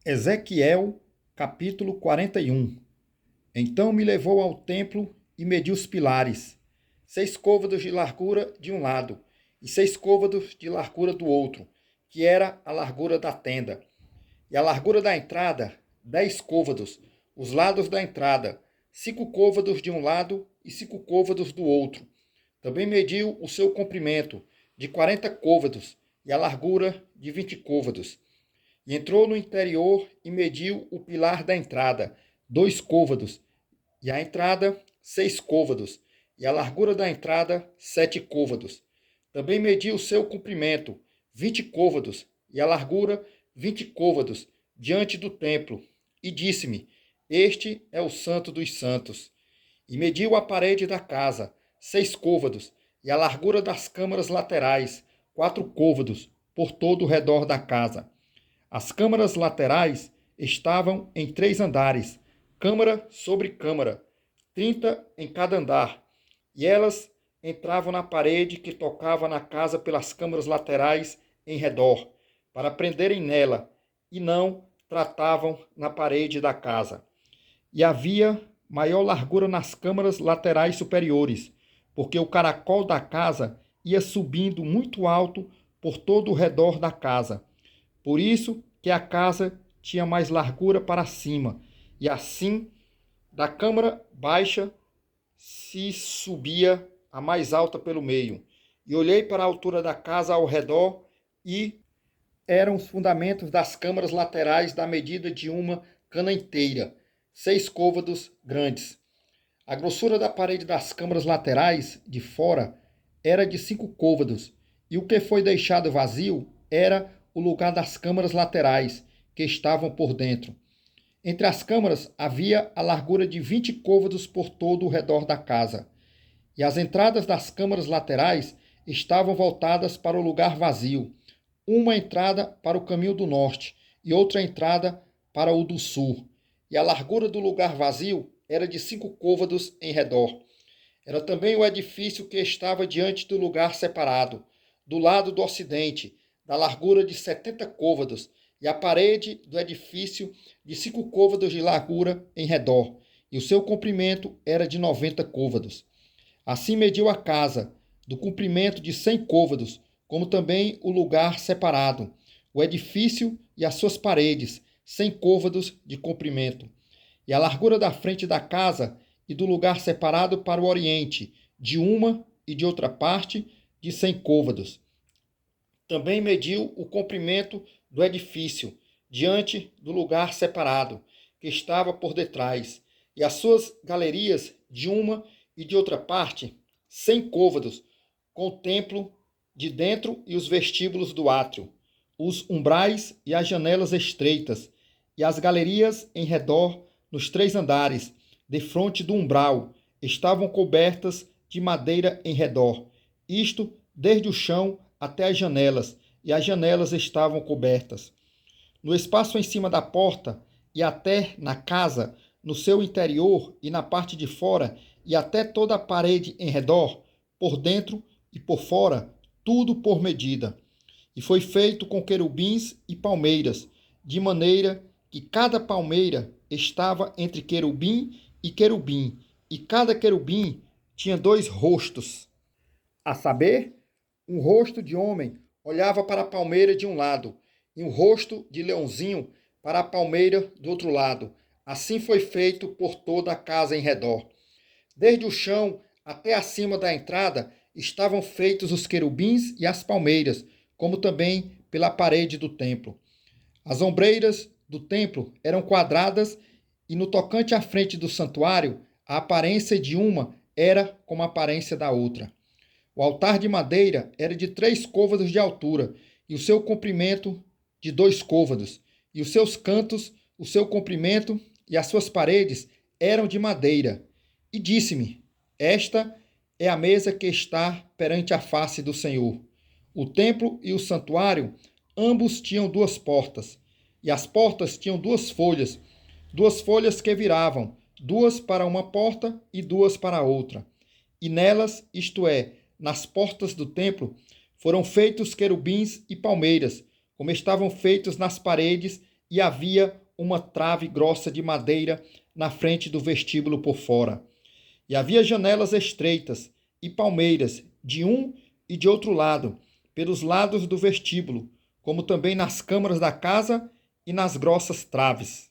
Ezequiel, capítulo 41. Então me levou ao templo e mediu os pilares, 6 côvados de largura de um lado e 6 côvados de largura do outro, que era a largura da tenda. E a largura da entrada, 10 côvados, os lados da entrada, 5 côvados de um lado e 5 côvados do outro. Também mediu o seu comprimento, de 40 côvados, e a largura de 20 côvados. E entrou no interior e mediu o pilar da entrada, 2 côvados, e a entrada, 6 côvados, e a largura da entrada, 7 côvados. Também mediu o seu comprimento, 20 côvados, e a largura, 20 côvados, diante do templo, e disse-me: Este é o Santo dos Santos. E mediu a parede da casa, 6 côvados, e a largura das câmaras laterais, 4 côvados, por todo o redor da casa. As câmaras laterais estavam em 3 andares, câmara sobre câmara, 30 em cada andar, e elas entravam na parede que tocava na casa pelas câmaras laterais em redor, para prenderem nela, e não tratavam na parede da casa. E havia maior largura nas câmaras laterais superiores, porque o caracol da casa ia subindo muito alto por todo o redor da casa. Por isso que a casa tinha mais largura para cima, e assim, da câmara baixa se subia a mais alta pelo meio. E olhei para a altura da casa ao redor, e eram os fundamentos das câmaras laterais da medida de uma cana inteira, 6 côvados grandes. A grossura da parede das câmaras laterais, de fora, era de 5 côvados, e o que foi deixado vazio era o lugar das câmaras laterais, que estavam por dentro. Entre as câmaras havia a largura de 20 côvados por todo o redor da casa. E as entradas das câmaras laterais estavam voltadas para o lugar vazio, uma entrada para o caminho do norte e outra entrada para o do sul. E a largura do lugar vazio era de 5 côvados em redor. Era também o edifício que estava diante do lugar separado, do lado do ocidente, da largura de 70 côvados, e a parede do edifício de 5 côvados de largura em redor, e o seu comprimento era de 90 côvados. Assim mediu a casa, do comprimento de 100 côvados, como também o lugar separado, o edifício e as suas paredes, 100 côvados de comprimento. E a largura da frente da casa e do lugar separado para o oriente, de uma e de outra parte, de 100 côvados. Também mediu o comprimento do edifício, diante do lugar separado, que estava por detrás, e as suas galerias, de uma e de outra parte, 100 côvados, com o templo de dentro e os vestíbulos do átrio, os umbrais e as janelas estreitas, e as galerias em redor, nos 3 andares, defronte do umbral, estavam cobertas de madeira em redor, isto desde o chão até as janelas, e as janelas estavam cobertas. No espaço em cima da porta, e até na casa, no seu interior e na parte de fora, e até toda a parede em redor, por dentro e por fora, tudo por medida. E foi feito com querubins e palmeiras, de maneira que cada palmeira estava entre querubim, e cada querubim tinha 2 rostos, a saber, um rosto de homem olhava para a palmeira de um lado, e um rosto de leãozinho para a palmeira do outro lado. Assim foi feito por toda a casa em redor. Desde o chão até acima da entrada estavam feitos os querubins e as palmeiras, como também pela parede do templo. As ombreiras do templo eram quadradas, e no tocante à frente do santuário, a aparência de uma era como a aparência da outra. O altar de madeira era de 3 côvados de altura, e o seu comprimento de 2 côvados, e os seus cantos, o seu comprimento e as suas paredes eram de madeira. E disse-me: Esta é a mesa que está perante a face do Senhor. O templo e o santuário, ambos tinham 2 portas, e as portas tinham 2 folhas que viravam, 2 para uma porta e 2 para a outra. E nelas, isto é, nas portas do templo, foram feitos querubins e palmeiras, como estavam feitos nas paredes e havia uma trave grossa de madeira na frente do vestíbulo por fora. E havia janelas estreitas e palmeiras de um e de outro lado, pelos lados do vestíbulo, como também nas câmaras da casa e nas grossas traves.